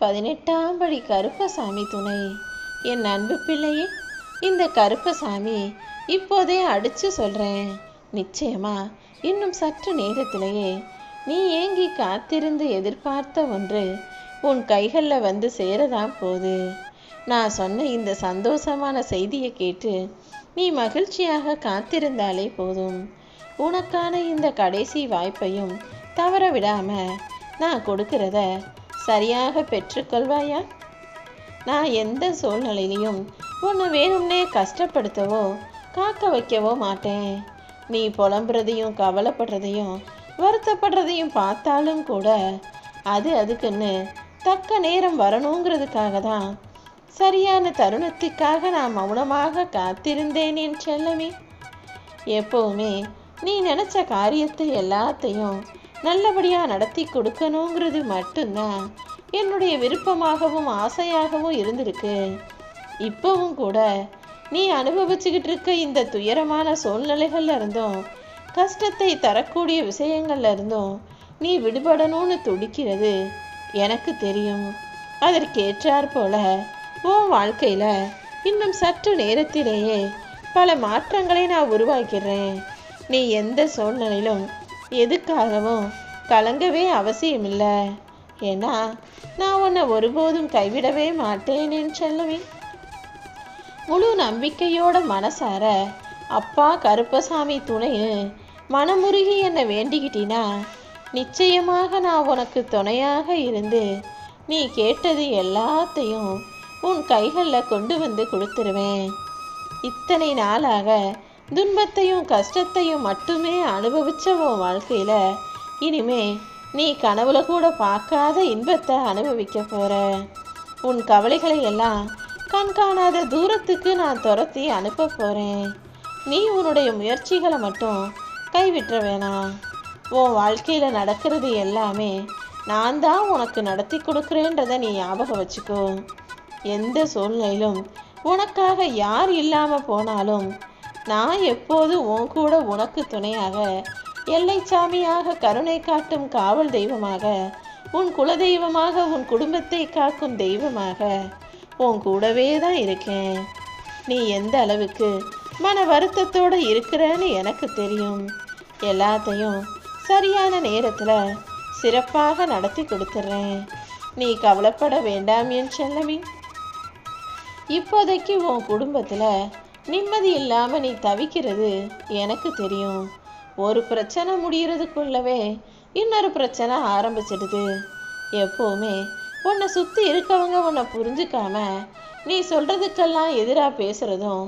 18ஆம் படி கருப்பசாமி துணை. என் அன்பு பிள்ளையே, இந்த கருப்பசாமி இப்போதே அடிச்சு சொல்றேன். நிச்சயமா இன்னும் சற்று நேரத்திலேயே நீ ஏங்கி காத்திருந்து எதிர்பார்த்த ஒன்று உன் கைகளில் வந்து சேரதான் போகுது. நான் சொன்ன இந்த சந்தோஷமான செய்தியை கேட்டு நீ மகிழ்ச்சியாக காத்திருந்தாலே போதும். உனக்கான இந்த கடைசி வாய்ப்பையும் தவற விடாம நான் கொடுக்கிறத சரியாக பெற்றுக்கொள்வாயா? நான் எந்த சூழ்நிலையிலையும் உன்னை வேணும்னே கஷ்டப்படுத்தவோ காக்க வைக்கவோ மாட்டேன். நீ புலம்புறதையும் கவலைப்படுறதையும் வருத்தப்படுறதையும் பார்த்தாலும் கூட அதுக்குன்னு தக்க நேரம் வரணுங்கிறதுக்காக தான் சரியான தருணத்துக்காக நான் மௌனமாக காத்திருந்தேன் என் செல்லமே. எப்பவுமே நீ நினைச்ச காரியத்தை எல்லாத்தையும் நல்லபடியாக நடத்தி கொடுக்கணுங்கிறது மட்டும்தான் என்னுடைய விருப்பமாகவும் ஆசையாகவும் இருந்திருக்கு. இப்பவும் கூட நீ அனுபவிச்சுக்கிட்டு இருக்க இந்த துயரமான சூழ்நிலைகள்ல இருந்தும் கஷ்டத்தை தரக்கூடிய விஷயங்கள்ல இருந்தும் நீ விடுபடணும்னு துடிக்கிறது எனக்கு தெரியும். அதற்கேற்றாற் போல உன் வாழ்க்கையில இன்னும் சற்று நேரத்திலேயே பல மாற்றங்களை நான் உருவாக்கிறேன். நீ எந்த சூழ்நிலையிலும் எதுக்காகவும் கலங்கவே அவசியமில்லை. ஏன்னா நான் உன்னை ஒருபோதும் கைவிடவே மாட்டேன் என் செல்லவே. முழு நம்பிக்கையோட மனசார அப்பா கருப்பசாமி துணைன்னு மனமுருகி என்னை வேண்டிக்கிட்டினா நிச்சயமாக நான் உனக்கு துணையாக இருந்து நீ கேட்டது எல்லாத்தையும் உன் கைகளில் கொண்டு வந்து கொடுத்துருவேன். இத்தனை நாளாக துன்பத்தையும் கஷ்டத்தையும் மட்டுமே அனுபவிச்ச உன் வாழ்க்கையில இனிமே நீ கனவுல கூட பார்க்காத இன்பத்தை அனுபவிக்க போற. உன் கவலைகளை எல்லாம் கண்காணாத தூரத்துக்கு நான் துரத்தி அனுப்ப போறேன். நீ உன்னுடைய முயற்சிகளை மட்டும் கைவிட்டுற வேணாம். உன் வாழ்க்கையில நடக்கிறது எல்லாமே நான் தான் உனக்கு நடத்தி கொடுக்குறேன்றதை நீ ஞாபகம் வச்சுக்கோ. எந்த சூழ்நிலையிலும் உனக்காக யார் இல்லாம போனாலும் நான் எப்போதும் உன் கூட உனக்கு துணையாக, எல்லை சாமியாக, கருணை காட்டும் காவல் தெய்வமாக, உன் குலதெய்வமாக, உன் குடும்பத்தை காக்கும் தெய்வமாக உன் கூடவே தான் இருக்கேன். நீ எந்த அளவுக்கு மன வருத்தத்தோடு இருக்கிறன்னு எனக்கு தெரியும். எல்லாத்தையும் சரியான நேரத்தில் சிறப்பாக நடத்தி கொடுத்துட்றேன். நீ கவலைப்பட வேண்டாம் என் செல்லமே. இப்போதைக்கு உன் குடும்பத்தில் நிம்மதி இல்லாமல் நீ தவிக்கிறது எனக்கு தெரியும். ஒரு பிரச்சனை முடிகிறதுக்குள்ளவே இன்னொரு பிரச்சனை ஆரம்பிச்சிடுது. எப்போவுமே உன்னை சுற்றி இருக்கவங்க உன்னை புரிஞ்சுக்காம நீ சொல்கிறதுக்கெல்லாம் எதிராக பேசுகிறதும்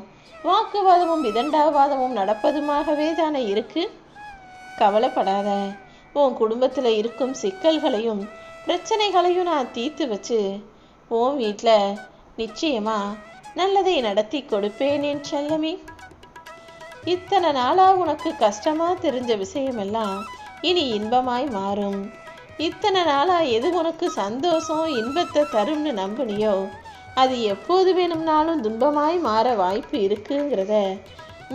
வாக்குவாதமும் விதண்டாவாதமும் நடப்பதுமாகவே தானே இருக்கு. கவலைப்படாத. உன் குடும்பத்தில் இருக்கும் சிக்கல்களையும் பிரச்சனைகளையும் நான் தீர்த்து வச்சு உன் வீட்டில் நிச்சயமா நல்லதை நடத்தி கொடுப்பேன் என் செல்லமே. இத்தனை நாளாக உனக்கு கஷ்டமாக தெரிஞ்ச விஷயமெல்லாம் இனி இன்பமாய் மாறும். இத்தனை நாளாக எது உனக்கு சந்தோஷம் இன்பத்தை தரும்னு நம்பினியோ அது எப்போது வேணும்னாலும் துன்பமாய் மாற வாய்ப்பு இருக்குங்கிறத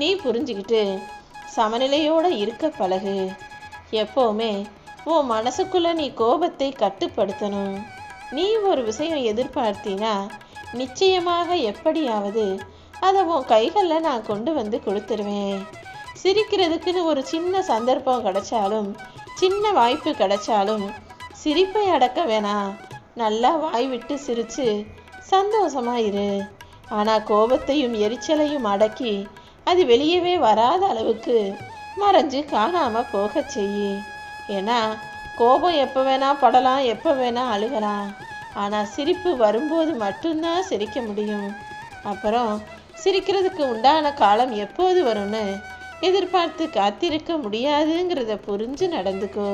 நீ புரிஞ்சுக்கிட்டு சமநிலையோடு இருக்க பழகு. எப்போவுமே உன் மனசுக்குள்ள நீ கோபத்தை கட்டுப்படுத்தணும். நீ ஒரு விஷயம் எதிர்பார்த்தினா நிச்சயமாக எப்படியாவது அதை உன் கைகளில் நான் கொண்டு வந்து கொடுத்துருவேன். சிரிக்கிறதுக்குன்னு ஒரு சின்ன சந்தர்ப்பம் கிடைச்சாலும் சின்ன வாய்ப்பு கிடைச்சாலும் சிரிப்பை அடக்க வேணாம். நல்லா வாய் விட்டு சிரித்து சந்தோஷமாயிரு. ஆனால் கோபத்தையும் எரிச்சலையும் அடக்கி அது வெளியவே வராத அளவுக்கு மறைஞ்சு காணாமல் போக செய்யு. ஏன்னா கோபம் எப்போ வேணா படலாம், எப்போ வேணா அழுகலாம். ஆனால் சிரிப்பு வரும்போது மட்டும்தான் சிரிக்க முடியும். அப்புறம் சிரிக்கிறதுக்கு உண்டான காலம் எப்போது வரும்னு எதிர்பார்த்து காத்திருக்க முடியாதுங்கிறத புரிஞ்சு நடந்துக்கோ.